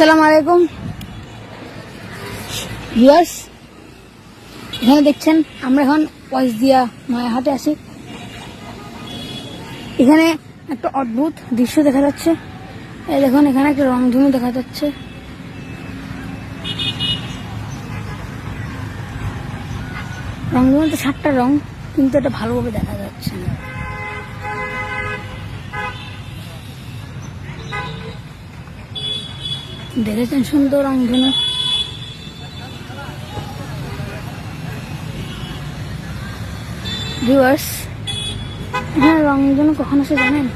আসসালামু আলাইকুম ভিউয়ার্স, এখানে দেখছেন আমরা এখন ওয়াইজদিয়া নয়াহাটে আছি। এখানে একটা অদ্ভুত দৃশ্য দেখা যাচ্ছে। এই দেখুন, এখানে একটা রংধনু দেখা যাচ্ছে। রংধনুতে 7টা রং, কিন্তু এটা ভালোভাবে দেখা যাচ্ছে না। দেখেছেন সুন্দর রংধনু? ভিউয়ার্স, হ্যাঁ, রংধনু কখন আসে জানেন?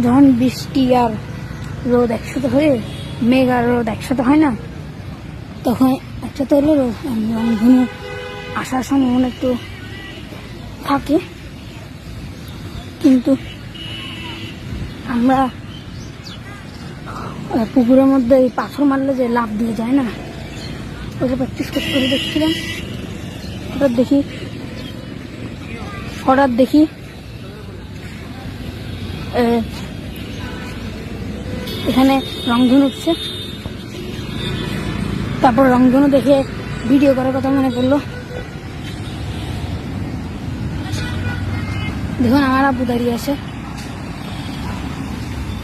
যখন বৃষ্টি আর রোদ একসাথে হয়ে, মেঘ আর রোদ একসাথে হয় না, তখন একসাথে হলে রংধনু আসার সম্ভাবনা একটু থাকে। কিন্তু আমরা পুকুরের মধ্যে এই পাথর মারলে যে লাফ দিয়ে যায় না, ওটা প্র্যাকটিস করে দেখছিলাম। হঠাৎ দেখি এখানে রংধনু উঠছে। তারপর রংধনু দেখে ভিডিও করার কথা মনে পড়লো। দেখুন, আমার আব্বু দাঁড়িয়ে আছে।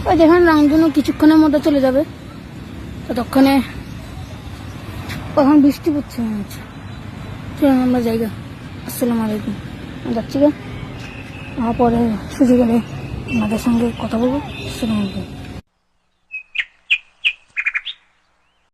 ওই দেখুন, রংধনু কিছুক্ষণের মধ্যে চলে যাবে। ততক্ষণে কখন বৃষ্টি পড়ছে মনে হচ্ছে। চলুন আমরা জায়গা। আসসালামু আলাইকুম। যাচ্ছি গা, পরে সুযোগ হলে আমাদের সঙ্গে কথা বলবো। আসসালামু আলাইকুম।